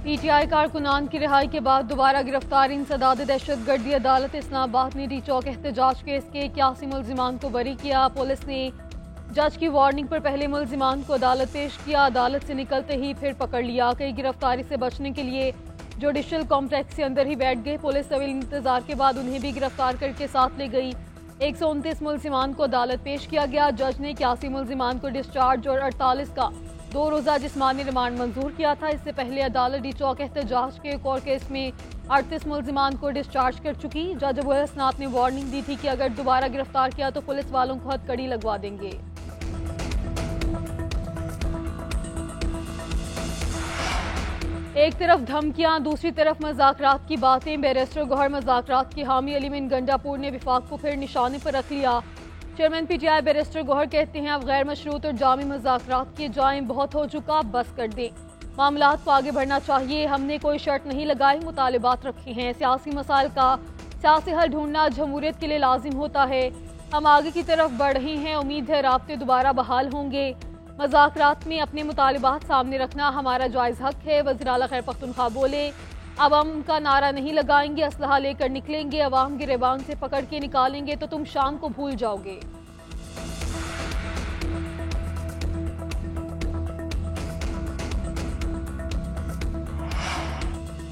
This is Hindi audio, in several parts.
पीटीआई कारकुनान की रिहाई के बाद दोबारा गिरफ्तार इंसदाद दहशतगर्दी। अदालत इस्लामाबाद ने डी चौक एहतजाज केस के 81 मुल्जिमान को बरी किया। पुलिस ने जज की वार्निंग पर पहले मुल्जिमान को अदालत पेश किया। अदालत से निकलते ही फिर पकड़ लिया। कई गिरफ्तारी से बचने के लिए जुडिशल कॉम्प्लेक्स के अंदर ही बैठ गए। पुलिस तवील इंतजार के बाद उन्हें भी गिरफ्तार करके साथ ले गई। 129 मुल्जिमान को अदालत पेश किया गया। जज ने 81 मुल्जिमान को डिस्चार्ज और 48 का 2 रोज़ा जिस्मानी रिमांड मंजूर किया था। इससे पहले अदालत डी चौक एहतजाज के एक और केस में 38 मुल्जिमान को डिस्चार्ज कर चुकी। जज अबू हसनात ने वार्निंग दी थी कि अगर दोबारा गिरफ्तार किया तो पुलिस वालों को हथकड़ी लगवा देंगे। एक तरफ धमकियां, दूसरी तरफ मज़ाकरात की बातें। बैरिस्टर गौहर मज़ाकरात की हामी। अलीमीन गंडापुर ने विफाक को फिर निशाने पर रख लिया। चेयरमैन पीटीआई बैरिस्टर गौहर कहते हैं अब गैर मशरूत और जामी मज़ाकरात किए जाएं, बहुत हो चुका, बस कर दें। मामलात को आगे बढ़ना चाहिए। हमने कोई शर्त नहीं लगाई, मुतालिबात रखे हैं। सियासी मसाइल का सियासी हल ढूंढना जमहूरियत के लिए लाजिम होता है। हम आगे की तरफ बढ़ रहे हैं। उम्मीद है राब्ते दोबारा बहाल होंगे। मज़ाकरात में अपने मुतालिबात सामने रखना हमारा जायज़ हक है। वज़ीर आला खैर पख्तूनख्वा बोले अब हम उनका नारा नहीं लगाएंगे, असलहा लेकर निकलेंगे, अवाम गिरेबान से पकड़ के निकालेंगे तो तुम शाम को भूल जाओगे।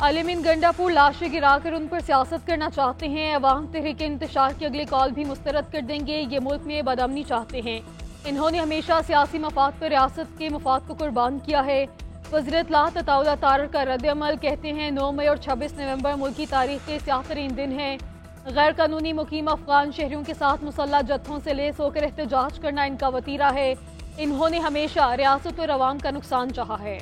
अलीमीन गंडापुर लाशें गिराकर उन पर सियासत करना चाहते हैं। अवाम तहरीक इंतशार की अगले कॉल भी मुस्तरद कर देंगे। ये मुल्क में बदअमनी चाहते हैं। इन्होंने हमेशा सियासी मफाद पर रियासत के मफाद को कुर्बान किया है। वज़ीर इत्तलात अताउल्लाह तारर का रद्द-ए-अमल कहते हैं 9 मई और 26 नवंबर मुल्क की तारीख के स्याह-तरीन दिन हैं। गैर कानूनी मुकीम अफगान शहरियों के साथ मुसल्लह जत्थों से लेस होकर एहतजाज करना इनका वतीरा है। इन्होंने हमेशा रियासत और अवाम का नुकसान चाहा है।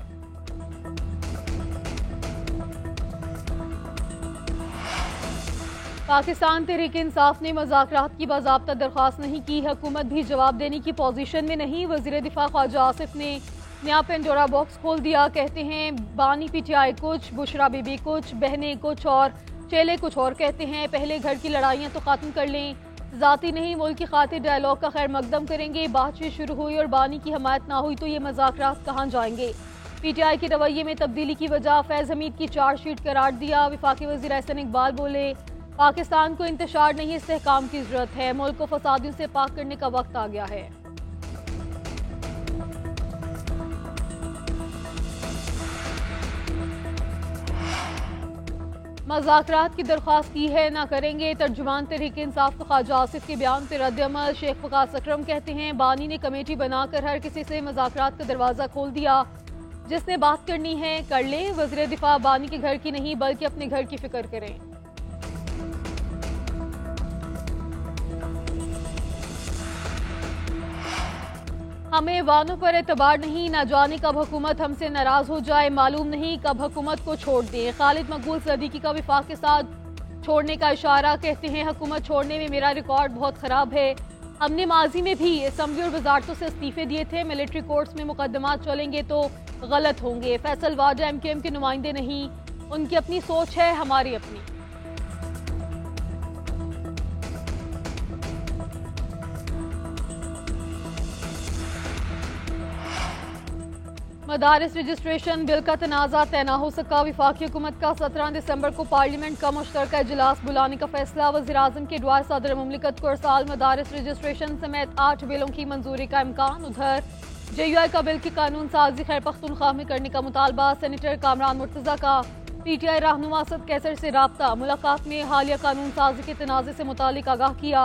पाकिस्तान तहरीक इंसाफ ने मज़ाकरात की बाज़ाब्ता दरख्वास्त नहीं की। हुकूमत भी जवाब देने की पोजीशन में नहीं। वज़ीर दिफा ख्वाजा आसिफ ने नया पेंडोरा बॉक्स खोल दिया। कहते हैं बानी पीटीआई कुछ, बुशरा बीबी कुछ, बहनें कुछ और चेले कुछ और कहते हैं। पहले घर की लड़ाइयाँ तो ख़त्म कर लें, ज़ाती नहीं मुल्क की खातिर डायलॉग का खैर मकदम करेंगे। बातचीत शुरू हुई और बानी की हमायत ना हुई तो ये मज़ाकरात कहाँ जाएंगे। पीटीआई के रवैये में तब्दीली की वजह फैज़ हमीद की चार्जशीट करार दिया। वफाकी वज़ीर एहसन इकबाल बोले पाकिस्तान को इंतशार नहीं इस्तेहकाम की जरूरत है। मुल्क को फसादियों से पाक करने का वक्त आ गया है। मज़ाकरात की दरख्वास्त की है, ना करेंगे। तर्जुमान तहरीक इंसाफ को ख्वाजा आसिफ के बयान पर रद्द-ए-अमल। शेख वकास अकरम कहते हैं बानी ने कमेटी बनाकर हर किसी से मज़ाकरात का दरवाज़ा खोल दिया। जिसने बात करनी है कर ले। वज़ीर दिफा बानी के घर की नहीं बल्कि अपने घर की फिक्र करें। हमें वानों पर एतबार नहीं, ना जाने कब हुकूमत हमसे नाराज हो जाए, मालूम नहीं कब हुकूमत को छोड़ दें। खालिद मकबूल सदीकी का विफाक के साथ छोड़ने का इशारा। कहते हैं हुकूमत छोड़ने में मेरा रिकॉर्ड बहुत खराब है। हमने माजी में भी असम्बली और वजारतों से इस्तीफे दिए थे। मिलिट्री कोर्ट्स में मुकदमात चलेंगे तो गलत होंगे। फैसल वाजा एमकेएम के नुमाइंदे नहीं, उनकी अपनी सोच है, हमारी अपनी। मदारिस रजिस्ट्रेशन बिल का तनाज़ा तय न हो सका। वफाकी हुकूमत का 17 दिसंबर को पार्लियामेंट का मुश्तरका इजलास बुलाने का फैसला। वज़ीर-ए-आज़म के दुआ सदर मुमलिकत को अरसाल मदारिस रजिस्ट्रेशन समेत 8 बिलों की मंजूरी का इम्कान। उधर JUI का बिल की कानून साजी खैर पख्तूनख्वा में करने का मुतालबा। सेनेटर कामरान मुर्तज़ा का PTI रहनुमा असद कैसर से राब्ता। मुलाकात में हालिया कानून साजी के तनाज़े से मुतालिक आगाह किया।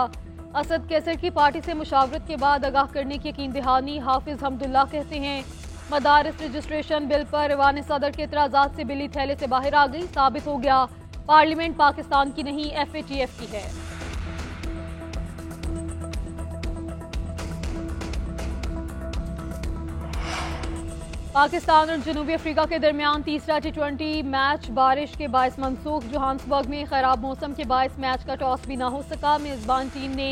असद कैसर की पार्टी से मुशावरत के बाद आगाह करने की यकीन दहानी। हाफिज हमदुल्ला कहते हैं मदारिस रजिस्ट्रेशन बिल पर ऐवान सदर के एतराज़ात से बिली थैले से बाहर आ गई। साबित हो गया पार्लियामेंट पाकिस्तान की नहीं FATF की है। पाकिस्तान और जनूबी अफ्रीका के दरमियान तीसरा T20 मैच बारिश के बायस मनसूख। जोहान्सबर्ग में खराब मौसम के बायस मैच का टॉस भी न हो सका। मेजबान टीम ने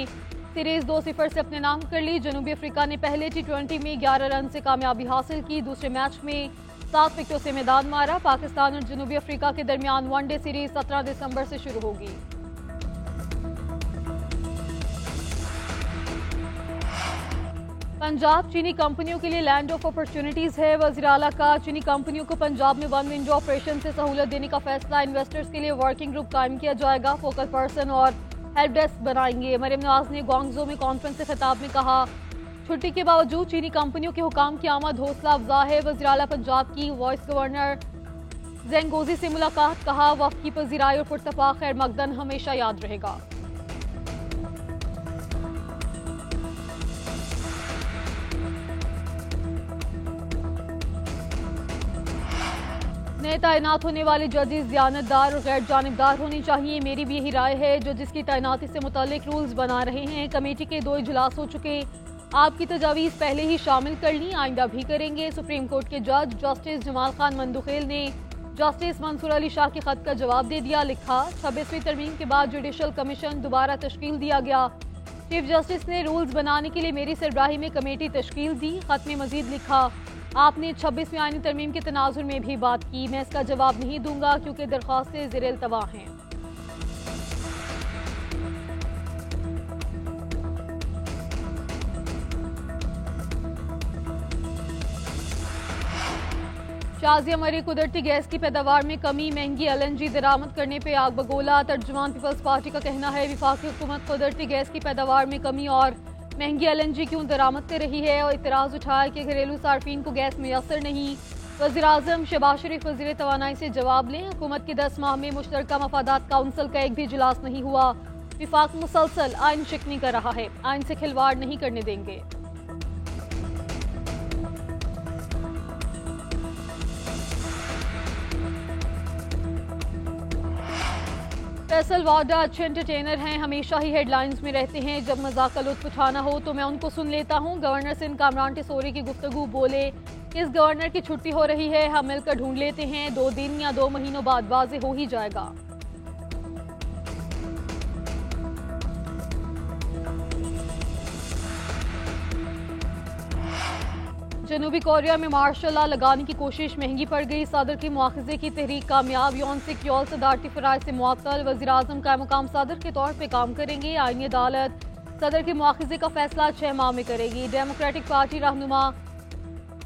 सीरीज 2-0 से अपने नाम कर ली। जनूबी अफ्रीका ने पहले T20 में 11 रन से कामयाबी हासिल की। दूसरे मैच में 7 विकेटों से मैदान मारा। पाकिस्तान और जनूबी अफ्रीका के दरमियान वनडे सीरीज 17 दिसंबर से शुरू होगी। पंजाब चीनी कंपनियों के लिए लैंड ऑफ अपॉर्चुनिटीज है। वज़ीर आला का चीनी कंपनियों को पंजाब में वन विंडो ऑपरेशन से सहूलत देने का फैसला। इन्वेस्टर्स के लिए वर्किंग ग्रुप कायम किया जाएगा। फोकस पर्सन और हेल्प डेस्क बनाएंगे। मरियम नवाज ने ग्वांगझो में कॉन्फ्रेंस से खिताब में कहा, छुट्टी के बावजूद चीनी कंपनियों के हुकाम की आमद हौसला अफजा है। वज़ीर आला पंजाब की वाइस गवर्नर ज़ेंगोज़ी से मुलाकात। कहा, वक्त की पजीराई और पुरतफाक खैर मकदम हमेशा याद रहेगा। नए तैनात होने वाले जजेस दयानतदार और गैर जानिबदार होने चाहिए। मेरी भी यही राय है। जजेस की तैनाती से मुतालिक रूल्स बना रहे हैं। कमेटी के 2 इजलास हो चुके। आपकी तजावीज़ पहले ही शामिल कर ली, आइंदा भी करेंगे। सुप्रीम कोर्ट के जज जस्टिस जमाल खान मंदुखेल ने जस्टिस मंसूर अली शाह के खत का जवाब दे दिया। लिखा, 26वीं तरमीम के बाद जुडिशल कमीशन दोबारा तश्कील दिया गया। चीफ जस्टिस ने रूल्स बनाने के लिए मेरी सरबराही में कमेटी तश्कील दी। खत में मजीद लिखा, आपने 26वीं आईनी तरमीम के तनाजुर में भी बात की। मैं इसका जवाब नहीं दूंगा क्योंकि दरख्वास्तें ज़ेर इल्तवा हैं। शाजिया मरी कुदरती गैस की पैदावार में कमी, महंगी LNG दरामद करने पे आग बगोला। तर्जुमान पीपल्स पार्टी का कहना है, वफाकी हुकूमत कुदरती गैस की पैदावार में कमी और महंगी LNG क्यों दरामद कर रही है और इतराज़ उठाया कि घरेलू सार्फिन को गैस मैसर नहीं। वज़ीर आज़म शहबाज शरीफ वज़ीर तवानाई से जवाब लें। हुकूमत के 10 माह में मुश्तरका मफादात काउंसिल का एक भी इजलास नहीं हुआ। विफाक मुसलसल आइन शिकनी कर रहा है। आइन से खिलवाड़ नहीं करने देंगे। फैसल वाडा अच्छे एंटरटेनर हैं, हमेशा ही हेडलाइंस में रहते हैं। जब मजाक का लुत्फ उठाना हो तो मैं उनको सुन लेता हूँ। गवर्नर सिंध कामरान टिसोरी की गुफ्तगू। बोले, किस गवर्नर की छुट्टी हो रही है, हम मिलकर ढूंढ लेते हैं। 2 दिन या 2 महीनों बाद वाज़ेह हो ही जाएगा। जनूबी कोरिया में मार्शल लॉ लगाने की कोशिश महंगी पड़ गई। सदर की मुआखजे की तहरीक कामयाब। यौन सिक्योल सदारती फराइज से मुअत्तल। वज़ीर आज़म का मुकाम सदर के तौर पर काम करेंगे। आईनी अदालत सदर के मुआखजे का फैसला 6 माह में करेगी। डेमोक्रेटिक पार्टी रहनुमा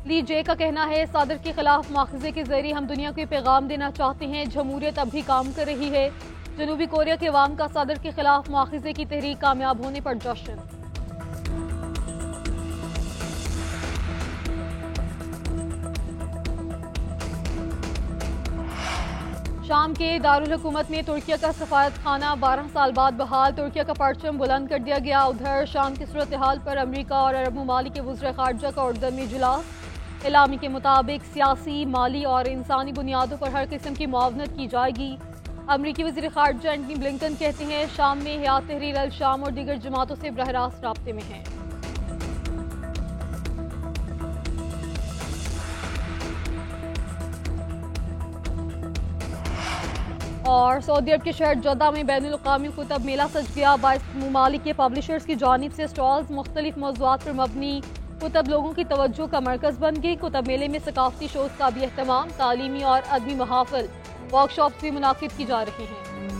ली जे का कहना है, सदर के खिलाफ मुआखजे के जरिए हम दुनिया को पैगाम देना चाहते हैं, जमहूरियत अब भी काम कर रही है। जनूबी कोरिया के अवाम का सदर के खिलाफ मुआखजे की तहरीक कामयाब होने पर जश्न। शाम के दारुल हुकूमत में तुर्किया का सफारत खाना 12 साल बाद बहाल। तुर्किया का परचम बुलंद कर दिया गया। उधर शाम की सूरत हाल पर अमरीका और अरब ममालिक के वज़ीर ख़ारजा का उर्दन में इजलास। एलामी के मुताबिक सियासी, माली और इंसानी बुनियादों पर हर किस्म की मुआवनत की जाएगी। अमरीकी वज़ीर ख़ारजा एंटनी ब्लिंकन कहते हैं, शाम में हयात तहरीर अल शाम और दीगर जमातों से बरह रास्त राब्ते में हैं। और सऊदी अरब के शहर जद्दा में बैनुल अक़वामी कुतब मेला सज गया। 22 ममालिक के पब्लिशर्स की जानिब से स्टॉल्स, मुख्तलिफ मौज़ूआत पर मबनी कुतब लोगों की तवज्जो का मरकज़ बन गई। कुतब मेले में सकाफती शोज़ का भी एहतमाम। तालीमी और अदबी महाफ़िल, वर्कशॉप्स भी मुनाकिद की जा रही हैं।